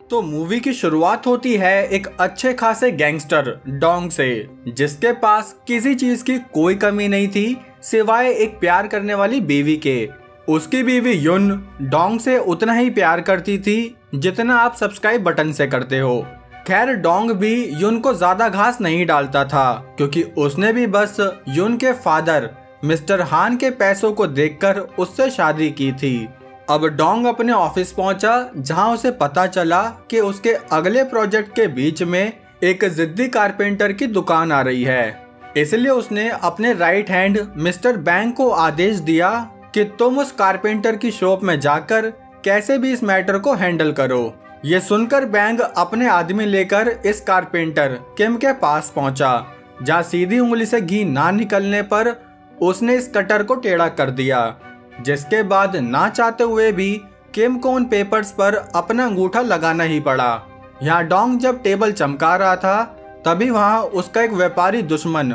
तो मूवी की शुरुआत होती है एक अच्छे खासे गैंगस्टर डोंग से, जिसके पास किसी चीज की कोई कमी नहीं थी सिवाय एक प्यार करने वाली बीवी के। उसकी बीवी युन डोंग से उतना ही प्यार करती थी जितना आप सब्सक्राइब बटन से करते हो। खैर डोंग भी युन को ज्यादा घास नहीं डालता था, क्योंकि उसने भी बस युन के फादर मिस्टर हान के पैसों को देखकर उससे शादी की थी। अब डोंग अपने ऑफिस पहुंचा, जहां उसे पता चला कि उसके अगले प्रोजेक्ट के बीच में एक जिद्दी कारपेंटर की दुकान आ रही है। इसलिए उसने अपने राइट हैंड मिस्टर बैंक को आदेश दिया कि तुम उस कारपेंटर की शॉप में जाकर कैसे भी इस मैटर को हैंडल करो। ये सुनकर बैंक अपने आदमी लेकर इस कारपेंटर किम के पास पहुंचा, जहां सीधी उंगली से घी ना निकलने पर उसने इस कटर को टेढ़ा कर दिया, जिसके बाद ना चाहते हुए भी किम को उन पेपर्स पर अपना अंगूठा लगाना ही पड़ा। यहाँ डोंग जब टेबल चमका रहा था, तभी वहाँ उसका एक व्यापारी दुश्मन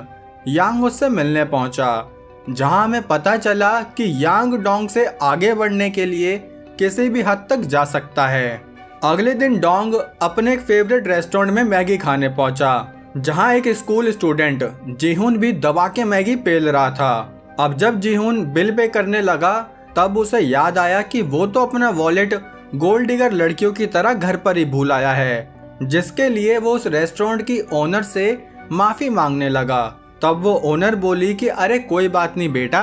यांग उससे मिलने पहुंचा, जहाँ हमें पता चला कि यांग डोंग से आगे बढ़ने के लिए किसी भी हद तक जा सकता है। अगले दिन डोंग अपने एक फेवरेट रेस्टोरेंट में मैगी खाने पहुंचा, जहाँ एक स्कूल स्टूडेंट जीहुन भी दबा के मैगी पेल रहा था। अब जब जीहुन बिल पे करने लगा, तब उसे याद आया कि वो तो अपना वॉलेट गोल्ड डिगर लड़कियों की तरह घर पर ही भूल आया है, जिसके लिए वो उस रेस्टोरेंट की ओनर से माफी मांगने लगा। तब वो ओनर बोली कि अरे कोई बात नहीं बेटा,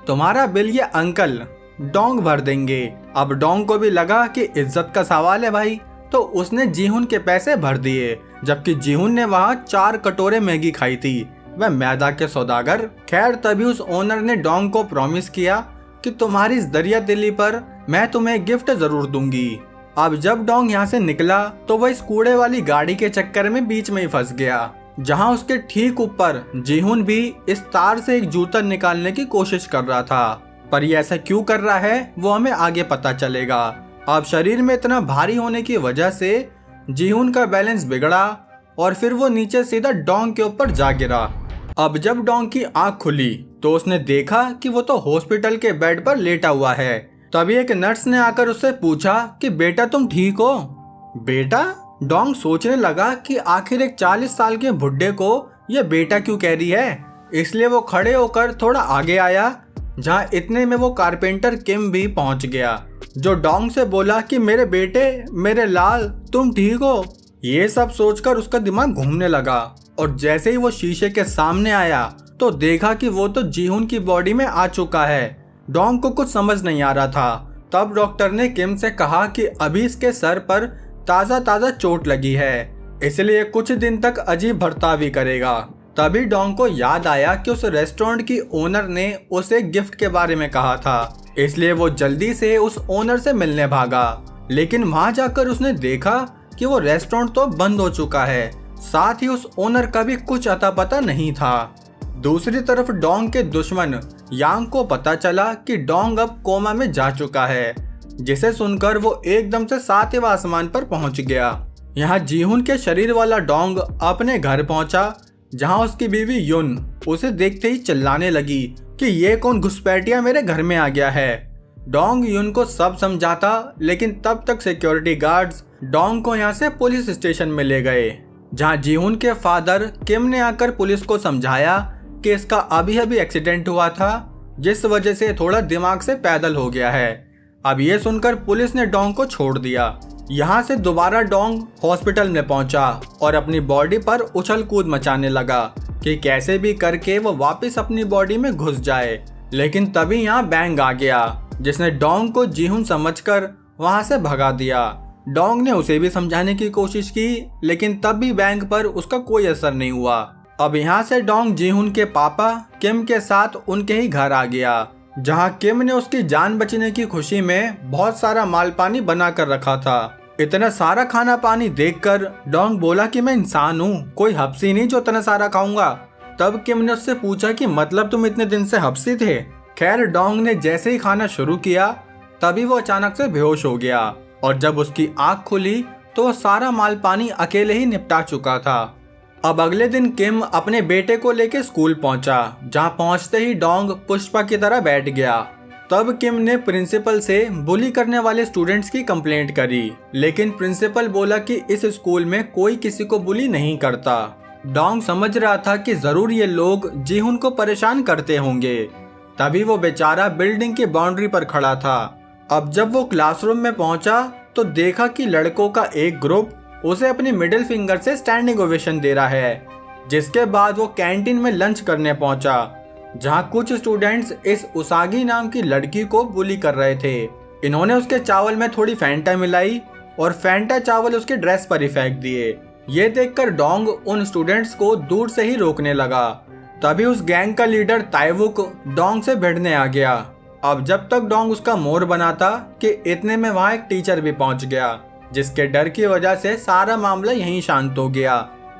तुम्हारा बिल ये अंकल डोंग भर देंगे। अब डोंग को भी लगा कि इज्जत का सवाल है भाई, तो उसने जीहुन के पैसे भर दिए, जबकि जीहुन ने वहाँ 4 कटोरे मैगी खाई थी, वह मैदा के सौदागर। खैर तभी उस ओनर ने डोंग को प्रॉमिस किया कि तुम्हारी इस दरिया दिली पर मैं तुम्हें गिफ्ट जरूर दूंगी। अब जब डोंग यहाँ से निकला तो वह इस कूड़े वाली गाड़ी के चक्कर में बीच में ही फंस गया, जहाँ उसके ठीक ऊपर जीहुन भी इस तार से एक जूता निकालने की कोशिश कर रहा था। पर ये ऐसा क्यों कर रहा है वो हमें आगे पता चलेगा। अब शरीर में इतना भारी होने की वजह से जीहुन का बैलेंस बिगड़ा और फिर वो नीचे सीधा डोंग के ऊपर जा गिरा। अब जब डोंग की आंख खुली तो उसने देखा कि वो तो हॉस्पिटल के बेड पर लेटा हुआ है। तभी एक नर्स ने आकर उससे पूछा कि बेटा तुम ठीक हो? बेटा? डोंग सोचने लगा कि आखिर एक 40 साल के बुड्ढे को ये बेटा क्यों कह रही है। इसलिए वो खड़े होकर थोड़ा आगे आया, जहाँ इतने में वो कारपेंटर किम भी पहुंच गया, जो डोंग से बोला कि मेरे बेटे, मेरे लाल, तुम ठीक हो? ये सब सोचकर उसका दिमाग घूमने लगा, और जैसे ही वो शीशे के सामने आया तो देखा कि वो तो जीहुन की बॉडी में आ चुका है। डोंग को कुछ समझ नहीं आ रहा था। तब डॉक्टर ने किम से कहा कि अभी इसके सर पर ताज़ा ताज़ा चोट लगी है, इसलिए कुछ दिन तक अजीब बर्ताव करेगा। तभी डोंग को याद आया कि उस रेस्टोरेंट की ओनर ने उसे गिफ्ट के बारे में कहा था, इसलिए वो जल्दी से उस ओनर से मिलने भागा। लेकिन वहां जाकर उसने देखा कि वो रेस्टोरेंट तो बंद हो चुका है, साथ ही उस ओनर का भी कुछ अता पता नहीं था। दूसरी तरफ डोंग के दुश्मन यांग को पता चला कि डोंग अब कोमा में जा चुका है, जिसे सुनकर वो एकदम से 7वें आसमान पर पहुंच गया। यहाँ जीहुन के शरीर वाला डोंग अपने घर पहुंचा, जहां उसकी बीवी युन उसे देखते ही चिल्लाने लगी कि ये कौन घुसपैठिया मेरे घर में आ गया है। डोंग युन को सब समझाता, लेकिन तब तक सिक्योरिटी गार्ड्स डोंग को यहाँ से पुलिस स्टेशन में ले गए, जहाँ जीहुन के फादर किम ने आकर पुलिस को समझाया कि इसका अभी अभी एक्सीडेंट हुआ था, जिस वजह से थोड़ा दिमाग से पैदल हो गया है। अब ये सुनकर पुलिस ने डोंग को छोड़ दिया। यहाँ से दोबारा डोंग हॉस्पिटल में पहुंचा और अपनी बॉडी पर उछल कूद मचाने लगा कि कैसे भी करके वो वापस अपनी बॉडी में घुस जाए। लेकिन तभी यहाँ बैंग आ गया, जिसने डोंग को जीहुन समझकर वहां से भगा दिया। डोंग ने उसे भी समझाने की कोशिश की, लेकिन तब भी बैंग पर उसका कोई असर नहीं हुआ। अब यहाँ से डोंग जीहुन के पापा किम के साथ उनके ही घर आ गया, जहाँ किम ने उसकी जान बचने की खुशी में बहुत सारा माल पानी बना कर रखा था। इतना सारा खाना पानी देखकर डोंग बोला कि मैं इंसान हूँ, कोई हब्सी नहीं जो इतना सारा खाऊंगा। तब किम ने उससे पूछा कि मतलब तुम इतने दिन से हब्सी थे? खैर डोंग ने जैसे ही खाना शुरू किया, तभी वो अचानक से बेहोश हो गया, और जब उसकी आंख खुली तो वो सारा माल पानी अकेले ही निपटा चुका था। अब अगले दिन किम अपने बेटे को लेकर स्कूल पहुंचा, जहां पहुंचते ही डोंग पुष्पा की तरह बैठ गया। तब किम ने प्रिंसिपल से बुली करने वाले स्टूडेंट्स की कंप्लेंट करी, लेकिन प्रिंसिपल बोला कि इस स्कूल में कोई किसी को बुली नहीं करता। डोंग समझ रहा था कि जरूर ये लोग जीहुन को परेशान करते होंगे। तभी वो बेचारा बिल्डिंग की बाउंड्री पर खड़ा था। अब जब वो क्लासरूम में पहुंचा तो देखा कि लड़कों का एक ग्रुप उसे अपनी मिडिल फिंगर से स्टैंडिंग ओवेशन दे रहा है। जिसके बाद वो कैंटीन में लंच करने पहुंचा, जहां कुछ स्टूडेंट्स इस उसागी नाम की लड़की को बुली कर रहे थे। इन्होंने उसके चावल में थोड़ी फैंटा मिलाई और फैंटा चावल उसके ड्रेस पर ही फेंक दिए। ये देखकर डोंग उन स्टूडेंट्स को दूर से ही रोकने लगा। तभी उस गैंग का लीडर ताइवुक डोंग से भिड़ने आ गया। अब जब तक डोंग उसका मोर बना था कि इतने में वहां एक टीचर भी पहुंच गया, जिसके डर की वजह से सारा मामला यहीं शांत हो गया।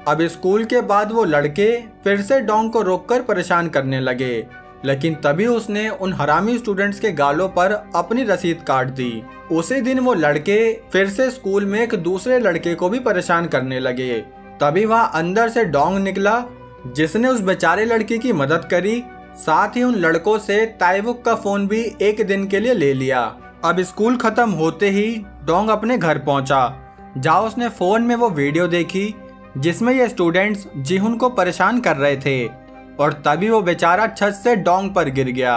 अब स्कूल के बाद वो लड़के फिर से डोंग को रोककर परेशान करने लगे, लेकिन तभी उसने उन हरामी स्टूडेंट्स के गालों पर अपनी रसीद काट दी। उसी दिन वो लड़के फिर से स्कूल में एक दूसरे लड़के को भी परेशान करने लगे। तभी वहां अंदर से डोंग निकला, जिसने उस बेचारे लड़की की मदद करी। साथ ही उन लड़कों से ताइवुक का फोन भी एक दिन के लिए ले लिया। अब स्कूल खत्म होते ही डोंग अपने घर पहुंचा, जहां उसने फोन में वो वीडियो देखी जिसमें ये स्टूडेंट्स जीहुन को परेशान कर रहे थे, और तभी वो बेचारा छत से डोंग पर गिर गया।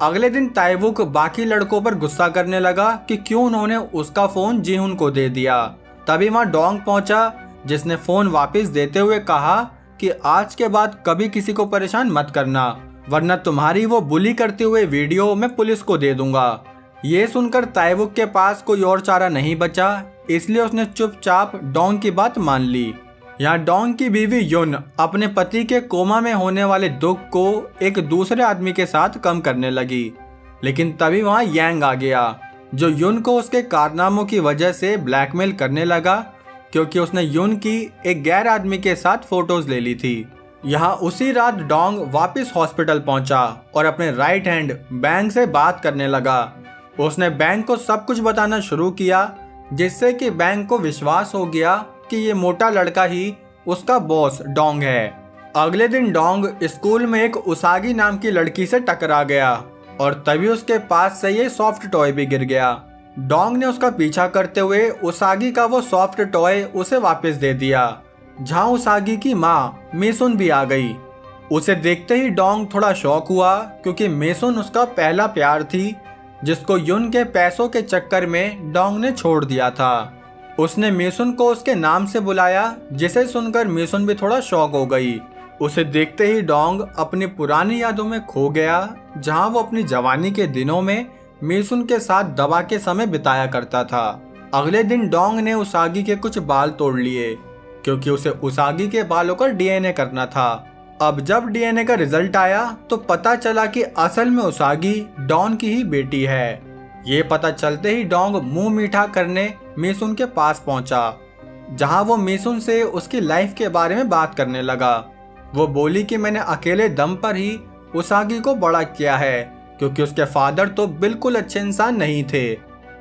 अगले दिन ताइवुक बाकी लड़कों पर गुस्सा करने लगा कि क्यों उन्होंने उसका फोन जीहुन को दे दिया। तभी वहां डोंग पहुंचा, जिसने फोन वापस देते हुए कहा कि आज के बाद कभी किसी को परेशान मत करना, वरना तुम्हारी वो बुली करते हुए वीडियो मैं पुलिस को दे दूंगा। ये सुनकर ताइवुक के पास कोई और चारा नहीं बचा, इसलिए उसने चुपचाप डोंग की बात मान ली। यहाँ डोंग की बीवी युन अपने पति के कोमा में होने वाले दुख को एक दूसरे आदमी के साथ कम करने लगी, लेकिन तभी वहाँ यांग आ गया, जो युन को उसके कारनामों की वजह से ब्लैकमेल करने लगा, क्योंकि उसने युन की एक गैर आदमी के साथ फोटोज ले ली थी। यहाँ उसी रात डोंग वापस हॉस्पिटल पहुंचा और अपने राइट हैंड बैंग से बात करने लगा। उसने बैंग को सब कुछ बताना शुरू किया, जिससे कि बैंग को विश्वास हो गया कि ये मोटा लड़का ही उसका बॉस डोंग है। अगले दिन डोंग स्कूल में एक उसागी नाम की लड़की से टकरा गया, और तभी उसके पास से ये सॉफ्ट टॉय भी गिर गया। डोंग ने उसका पीछा करते हुए उसागी का वो सॉफ्ट टॉय उसे वापस दे दिया, जहां उसागी की माँ मेसुन भी आ गई। उसे देखते ही डोंग थोड़ा शॉक हुआ, क्योंकि मेसुन उसका पहला प्यार थी, जिसको युन के पैसों के चक्कर में डोंग ने छोड़ दिया था। उसने मेसुन को उसके नाम से बुलाया, जिसे सुनकर मेसुन भी थोड़ा शॉक हो गई। उसे देखते ही डोंग अपनी पुरानी यादों में खो गया, जहां वो अपनी जवानी के दिनों में मेसुन के साथ दवा के समय बिताया करता था। अगले दिन डोंग ने उसागी के कुछ बाल तोड़ लिए, क्योंकि उसे उसागी के बालों का डीएनए करना था। अब जब डीएनए का रिजल्ट आया तो पता चला कि असल में उसागी डॉन की ही बेटी है। ये पता चलते ही डोंग मुंह मीठा करने मेसुन के पास पहुंचा, जहां वो मेसुन से उसकी लाइफ के बारे में बात करने लगा। वो बोली कि मैंने अकेले दम पर ही उसागी को बड़ा किया है, क्योंकि उसके फादर तो बिल्कुल अच्छे इंसान नहीं थे।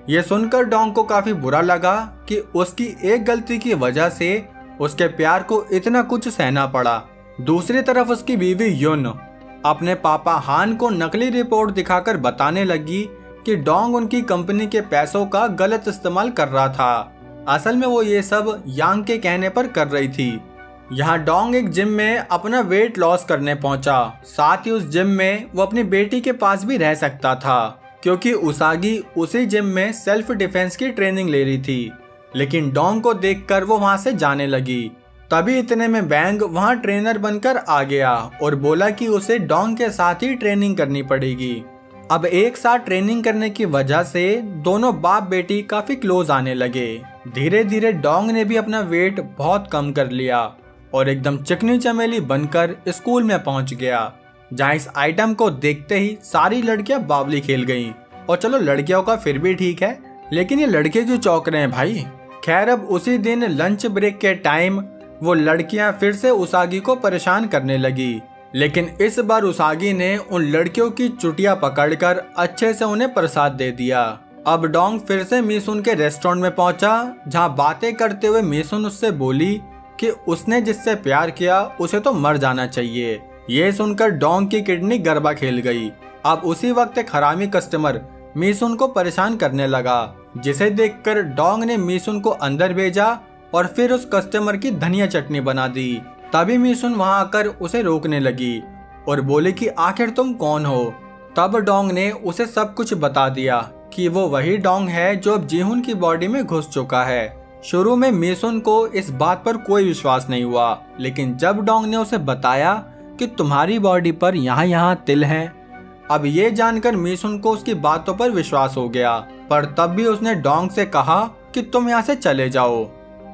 ये सुनकर डोंग को काफी बुरा लगा कि उसकी एक गलती की वजह से उसके प्यार को इतना कुछ सहना पड़ा। दूसरी तरफ उसकी बीवी युन अपने पापा हान को नकली रिपोर्ट दिखाकर बताने लगी कि डोंग उनकी कंपनी के पैसों का गलत इस्तेमाल कर रहा था। असल में वो ये सब यांग के कहने पर कर रही थी। यहाँ डोंग एक जिम में अपना वेट लॉस करने पहुंचा। साथ ही उस जिम में वो अपनी बेटी के पास भी रह सकता था, क्योंकि उसागी उसी जिम में सेल्फ डिफेंस की ट्रेनिंग ले रही थी। लेकिन डोंग को देखकर वो वहां से जाने लगी। तभी इतने में बैंग वहां ट्रेनर बनकर आ गया और बोला कि उसे डोंग के साथ ही ट्रेनिंग करनी पड़ेगी। अब एक साथ ट्रेनिंग करने की वजह से दोनों बाप बेटी काफी क्लोज आने लगे। धीरे धीरे डोंग ने भी अपना वेट बहुत कम कर लिया और एकदम चिकनी चमेली बनकर स्कूल में पहुंच गया, जहां इस आइटम को देखते ही सारी लड़कियां बावली खेल गईं। और चलो लड़कियों का फिर भी ठीक है, लेकिन ये लड़के क्यों चौंक रहे हैं भाई। खैर अब उसी दिन लंच ब्रेक के टाइम वो लड़कियां फिर से उसागी को परेशान करने लगी, लेकिन इस बार उसागी ने उन लड़कियों की चुटिया पकड़कर अच्छे से उन्हें प्रसाद दे दिया। अब डोंग फिर से मेसुन के रेस्टोरेंट में पहुंचा, जहां बातें करते हुए मेसुन उससे बोली कि उसने जिससे प्यार किया उसे तो मर जाना चाहिए। ये सुनकर डोंग की किडनी गरबा खेल गई। अब उसी वक्त एक हरामी कस्टमर मीसुन को परेशान करने लगा, जिसे देखकर डोंग ने मीसुन को अंदर भेजा और फिर उस कस्टमर की धनिया चटनी बना दी। तभी मीसुन वहां आकर उसे रोकने लगी और बोली कि आखिर तुम कौन हो। तब डोंग ने उसे सब कुछ बता दिया कि वो वही डोंग है जो अब जीहुन की बॉडी में घुस चुका है। शुरू में मीसुन को इस बात पर कोई विश्वास नहीं हुआ, लेकिन जब डोंग ने उसे बताया कि तुम्हारी बॉडी पर यहाँ तिल हैं, अब ये जानकर मीसुन को उसकी बातों पर विश्वास हो गया। पर तब भी उसने डोंग से कहा कि तुम यहाँ से चले जाओ।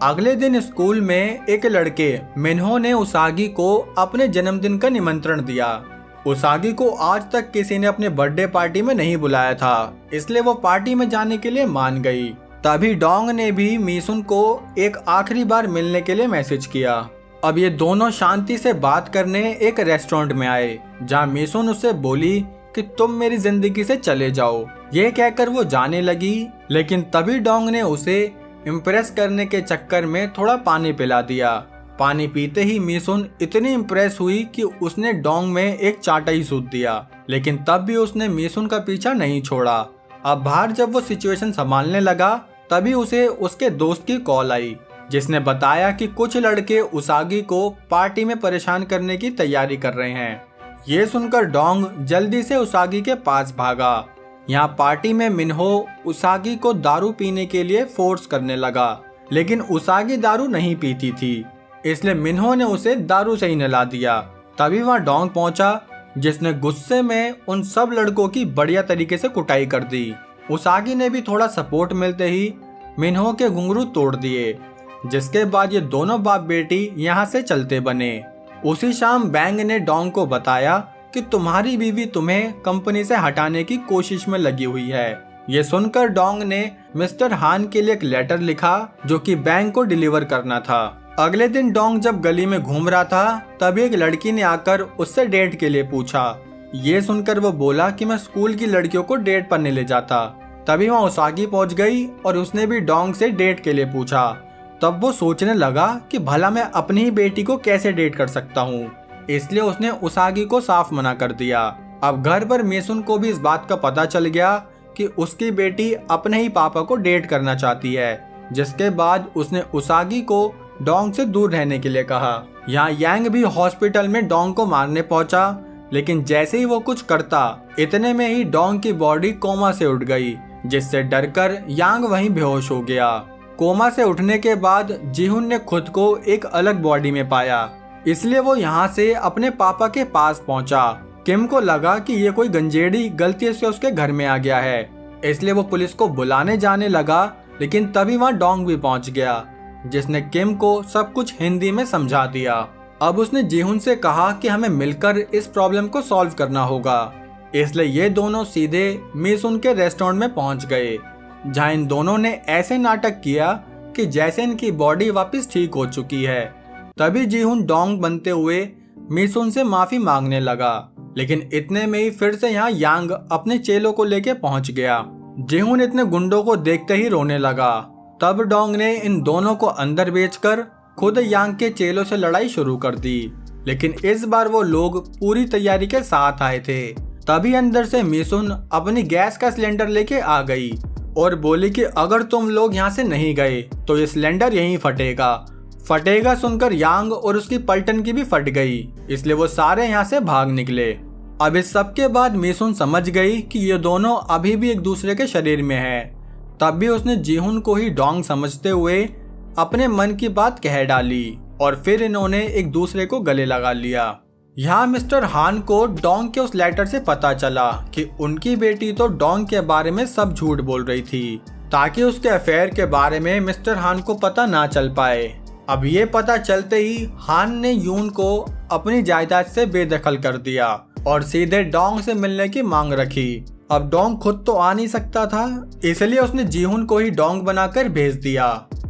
अगले दिन स्कूल में एक लड़के मिन्हो ने उसागी को अपने जन्मदिन का निमंत्रण दिया। उसागी को आज तक किसी ने अपने बर्थडे पार्टी में नहीं बुलाया था, इसलिए वो पार्टी में जाने के लिए मान गई। तभी डोंग ने भी मीसुन को एक आखिरी बार मिलने के लिए मैसेज किया। अब ये दोनों शांति से बात करने एक रेस्टोरेंट में आए, जहाँ मीसुन उससे बोली कि तुम मेरी जिंदगी से चले जाओ। ये कहकर वो जाने लगी, लेकिन तभी डोंग ने उसे इम्प्रेस करने के चक्कर में थोड़ा पानी पिला दिया। पानी पीते ही मीसुन इतनी इम्प्रेस हुई कि उसने डोंग में एक चाटा ही सूद दिया, लेकिन तब भी उसने मीसुन का पीछा नहीं छोड़ा। अब बाहर जब वो सिचुएशन संभालने लगा, तभी उसे उसके दोस्त की कॉल आई, जिसने बताया कि कुछ लड़के उसागी को पार्टी में परेशान करने की तैयारी कर रहे हैं। ये सुनकर डोंग जल्दी से उसागी के पास भागा। यहाँ पार्टी में मिन्हो उसागी को दारू पीने के लिए फोर्स करने लगा, लेकिन उसागी दारू नहीं पीती थी, इसलिए मिन्हो ने उसे दारू से ही नहला दिया। तभी वहाँ डोंग पहुंचा, जिसने गुस्से में उन सब लड़कों की बढ़िया तरीके से कुटाई कर दी। उसागी ने भी थोड़ा सपोर्ट मिलते ही मिन्हो के घुंघरू तोड़ दिए, जिसके बाद ये दोनों बाप बेटी यहाँ से चलते बने। उसी शाम बैंग ने डोंग को बताया कि तुम्हारी बीवी तुम्हें कंपनी से हटाने की कोशिश में लगी हुई है। ये सुनकर डोंग ने मिस्टर हान के लिए एक लेटर लिखा, जो कि बैंग को डिलीवर करना था। अगले दिन डोंग जब गली में घूम रहा था, तभी एक लड़की ने आकर उससे डेट के लिए पूछा। ये सुनकर वो बोला कि मैं स्कूल की लड़कियों को डेट पर नहीं ले जाता। तभी वहाँ उसागी पहुंच गई और उसने भी डोंग से डेट के लिए पूछा। तब वो सोचने लगा कि भला मैं अपनी ही बेटी को कैसे डेट कर सकता हूँ, इसलिए उसने उसागी को साफ मना कर दिया। अब घर पर मीसुन को भी इस बात का पता चल गया कि उसकी बेटी अपने ही पापा को डेट करना चाहती है, जिसके बाद उसने उसागी को डोंग से दूर रहने के लिए कहा। यहाँ यांग भी हॉस्पिटल में डोंग को मारने पहुंचा, लेकिन जैसे ही वो कुछ करता, इतने में ही डोंग की बॉडी कोमा से उठ गई, जिससे डरकर यांग वहीं बेहोश हो गया। कोमा से उठने के बाद जीहुन ने खुद को एक अलग बॉडी में पाया, इसलिए वो यहाँ से अपने पापा के पास पहुंचा। किम को लगा कि ये कोई गंजेड़ी गलती से उसके घर में आ गया है, इसलिए वो पुलिस को बुलाने जाने लगा, लेकिन तभी वहाँ डोंग भी पहुंच गया, जिसने किम को सब कुछ हिंदी में समझा दिया। अब उसने जीहुन से कहा कि हमें मिलकर इस प्रॉब्लम को सॉल्व करना होगा, इसलिए ये दोनों सीधे मीसुन के रेस्टोरेंट में पहुंच गए, जहां इन दोनों ने ऐसे नाटक किया कि जैसे इनकी बॉडी वापस ठीक हो चुकी है। तभी जीहुन डोंग बनते हुए मीसुन से माफी मांगने लगा, लेकिन इतने में ही फिर से यहाँ यांग अपने चेलों को लेके पहुंच गया। जीहुन इतने गुंडों को देखते ही रोने लगा। तब डोंग ने इन दोनों को अंदर बेचकर खुद यांग के चेलों से लड़ाई शुरू कर दी, लेकिन इस बार वो लोग पूरी तैयारी के साथ आए थे। तभी अंदर से मीसुन अपनी गैस का सिलेंडर लेके आ गई और बोली कि अगर तुम लोग यहाँ से नहीं गए तो ये सिलेंडर यहीं फटेगा। सुनकर यांग और उसकी पलटन की भी फट गई, इसलिए वो सारे यहाँ से भाग निकले। अब इस सब के बाद मीसुन समझ गई कि ये दोनों अभी भी एक दूसरे के शरीर में हैं। तब भी उसने जीहुन को ही डोंग समझते हुए अपने मन की बात कह डाली और फिर इन्होंने एक दूसरे को गले लगा लिया। यहाँ मिस्टर हान को डोंग के उस लेटर से पता चला कि उनकी बेटी तो डोंग के बारे में सब झूठ बोल रही थी, ताकि उसके अफेयर के बारे में मिस्टर हान को पता ना चल पाए। अब ये पता चलते ही हान ने यून को अपनी जायदाद से बेदखल कर दिया और सीधे डोंग से मिलने की मांग रखी। अब डोंग खुद तो आ नहीं सकता था, इसलिए उसने जीहुन को ही डोंग बनाकर भेज दिया,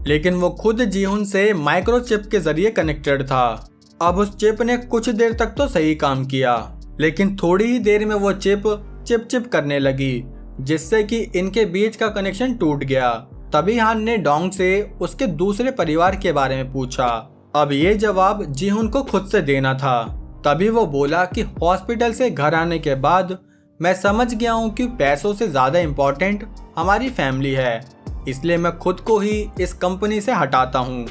लेकिन वो खुद जीहुन से माइक्रोचिप के जरिए कनेक्टेड था। अब उस चिप ने कुछ देर तक तो सही काम किया, लेकिन थोड़ी ही देर में वो चिप करने लगी, जिससे कि इनके बीच का कनेक्शन टूट गया। तभी हान ने डोंग से उसके दूसरे परिवार के बारे में पूछा। अब ये जवाब जीहुन को खुद से देना था। तभी वो बोला कि हॉस्पिटल से घर आने के बाद मैं समझ गया हूँ कि पैसों से ज़्यादा इम्पोर्टेंट हमारी फैमिली है, इसलिए मैं खुद को ही इस कंपनी से हटाता हूँ।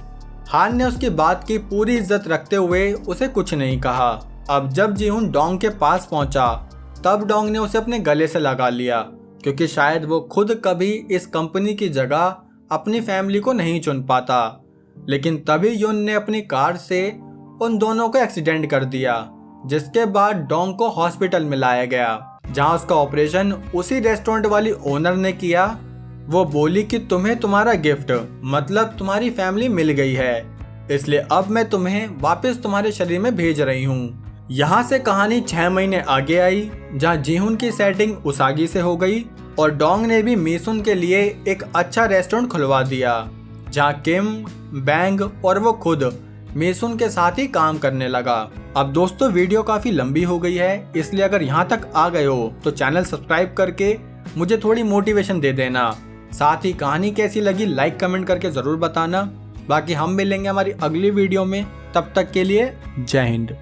हान ने उसकी बात की पूरी इज्जत रखते हुए उसे कुछ नहीं कहा। अब जब जीहुन डोंग के पास पहुंचा तब डोंग ने उसे अपने गले से लगा लिया, क्योंकि शायद वो खुद कभी इस कंपनी की जगह अपनी फैमिली को नहीं चुन पाता। लेकिन तभी युन ने अपनी कार से उन दोनों को एक्सीडेंट कर दिया, जिसके बाद डोंग को हॉस्पिटल में लाया गया, जहां उसका ऑपरेशन उसी रेस्टोरेंट वाली ओनर ने किया। वो बोली कि तुम्हें तुम्हारा गिफ्ट मतलब तुम्हारी फैमिली मिल गई है, इसलिए अब मैं तुम्हें वापस तुम्हारे शरीर में भेज रही हूँ। यहाँ से कहानी 6 महीने आगे आई, जहाँ जीहुन की सेटिंग उसागी से हो गई और डोंग ने भी मीसुन के लिए एक अच्छा रेस्टोरेंट खुलवा दिया, जहाँ किम, बैंग और वो खुद मीसुन के साथ ही काम करने लगा। अब दोस्तों वीडियो काफ़ी लंबी हो गई है, इसलिए अगर यहाँ तक आ गए हो तो चैनल सब्सक्राइब करके मुझे थोड़ी मोटिवेशन दे देना। साथ ही कहानी कैसी लगी लाइक कमेंट करके ज़रूर बताना। बाकी हम मिलेंगे हमारी अगली वीडियो में, तब तक के लिए जय हिंद।